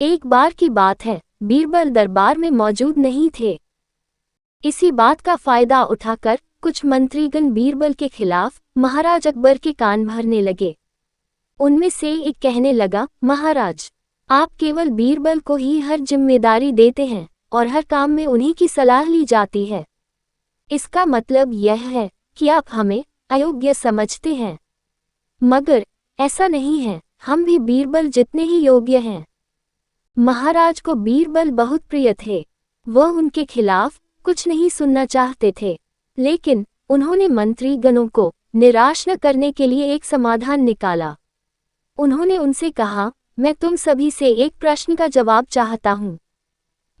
एक बार की बात है, बीरबल दरबार में मौजूद नहीं थे। इसी बात का फायदा उठाकर कुछ मंत्रीगण बीरबल के खिलाफ महाराज अकबर के कान भरने लगे। उनमें से एक कहने लगा, महाराज, आप केवल बीरबल को ही हर जिम्मेदारी देते हैं और हर काम में उन्हीं की सलाह ली जाती है। इसका मतलब यह है कि आप हमें अयोग्य समझते हैं। मगर ऐसा नहीं है, हम भी बीरबल जितने ही योग्य हैं। महाराज को बीरबल बहुत प्रिय थे। वह उनके खिलाफ कुछ नहीं सुनना चाहते थे, लेकिन उन्होंने मंत्रीगणों को निराश न करने के लिए एक समाधान निकाला। उन्होंने उनसे कहा, मैं तुम सभी से एक प्रश्न का जवाब चाहता हूँ,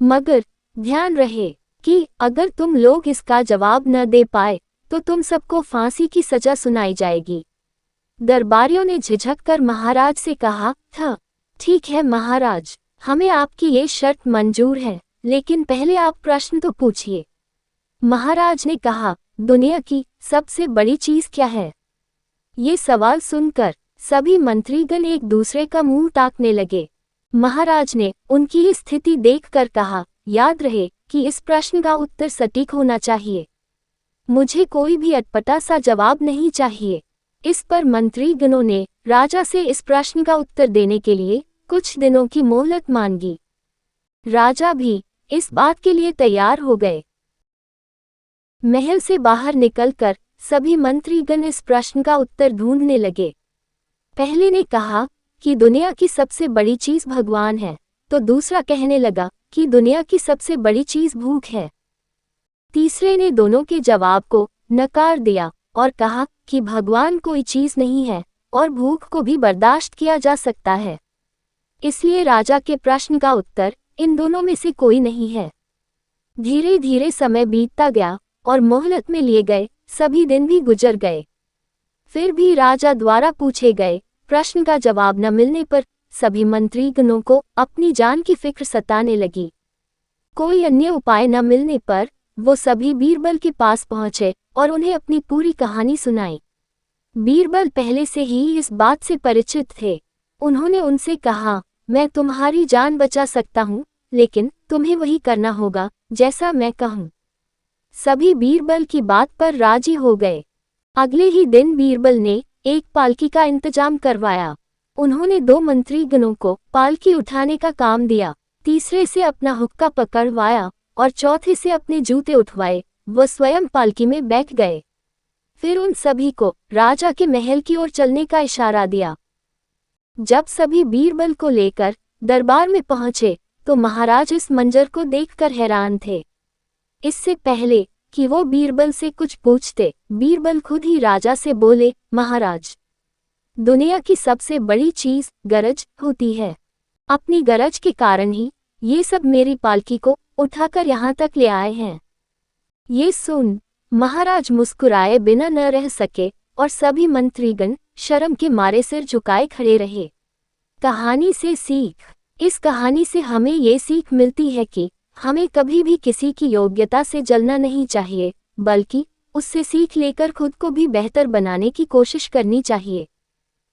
मगर ध्यान रहे कि अगर तुम लोग इसका जवाब न दे पाए तो तुम सबको फांसी की सजा सुनाई जाएगी। दरबारियों ने झिझक कर महाराज से कहा था, ठीक है महाराज, हमें आपकी ये शर्त मंजूर है, लेकिन पहले आप प्रश्न तो पूछिए। महाराज ने कहा, दुनिया की सबसे बड़ी चीज क्या है? ये सवाल सुनकर सभी मंत्रीगण एक दूसरे का मुंह ताकने लगे। महाराज ने उनकी स्थिति देखकर कहा, याद रहे कि इस प्रश्न का उत्तर सटीक होना चाहिए। मुझे कोई भी अटपटा सा जवाब नहीं चाहिए। इस पर मंत्रीगणों ने राजा से इस प्रश्न का उत्तर देने के लिए कुछ दिनों की मोहलत मांगी। राजा भी इस बात के लिए तैयार हो गए। महल से बाहर निकलकर सभी मंत्रीगण इस प्रश्न का उत्तर ढूंढने लगे। पहले ने कहा कि दुनिया की सबसे बड़ी चीज भगवान है, तो दूसरा कहने लगा कि दुनिया की सबसे बड़ी चीज भूख है। तीसरे ने दोनों के जवाब को नकार दिया और कहा कि भगवान कोई चीज नहीं है और भूख को भी बर्दाश्त किया जा सकता है। इसलिए राजा के प्रश्न का उत्तर इन दोनों में से कोई नहीं है। धीरे धीरे समय बीतता गया और मोहलत में लिए गए सभी दिन भी गुजर गए। फिर भी राजा द्वारा पूछे गए प्रश्न का जवाब न मिलने पर सभी मंत्रीगणों को अपनी जान की फिक्र सताने लगी। कोई अन्य उपाय न मिलने पर वो सभी बीरबल के पास पहुंचे और उन्हें अपनी पूरी कहानी सुनाई। बीरबल पहले से ही इस बात से परिचित थे। उन्होंने उनसे कहा, मैं तुम्हारी जान बचा सकता हूँ, लेकिन तुम्हें वही करना होगा जैसा मैं कहूँ। सभी बीरबल की बात पर राजी हो गए। अगले ही दिन बीरबल ने एक पालकी का इंतजाम करवाया। उन्होंने 2 मंत्रीगणों को पालकी उठाने का काम दिया, तीसरे से अपना हुक्का पकड़वाया और चौथे से अपने जूते उठवाए। वह स्वयं पालकी में बैठ गए। फिर उन सभी को राजा के महल की ओर चलने का इशारा दिया। जब सभी बीरबल को लेकर दरबार में पहुंचे तो महाराज इस मंजर को देखकर हैरान थे। इससे पहले कि वो बीरबल से कुछ पूछते, बीरबल खुद ही राजा से बोले, महाराज, दुनिया की सबसे बड़ी चीज गरज होती है। अपनी गरज के कारण ही ये सब मेरी पालकी को उठाकर यहाँ तक ले आए हैं। ये सुन महाराज मुस्कुराए बिना न रह सके और सभी मंत्रीगण शर्म के मारे सिर झुकाए खड़े रहे। कहानी से सीख। इस कहानी से हमें ये सीख मिलती है कि हमें कभी भी किसी की योग्यता से जलना नहीं चाहिए, बल्कि उससे सीख लेकर खुद को भी बेहतर बनाने की कोशिश करनी चाहिए।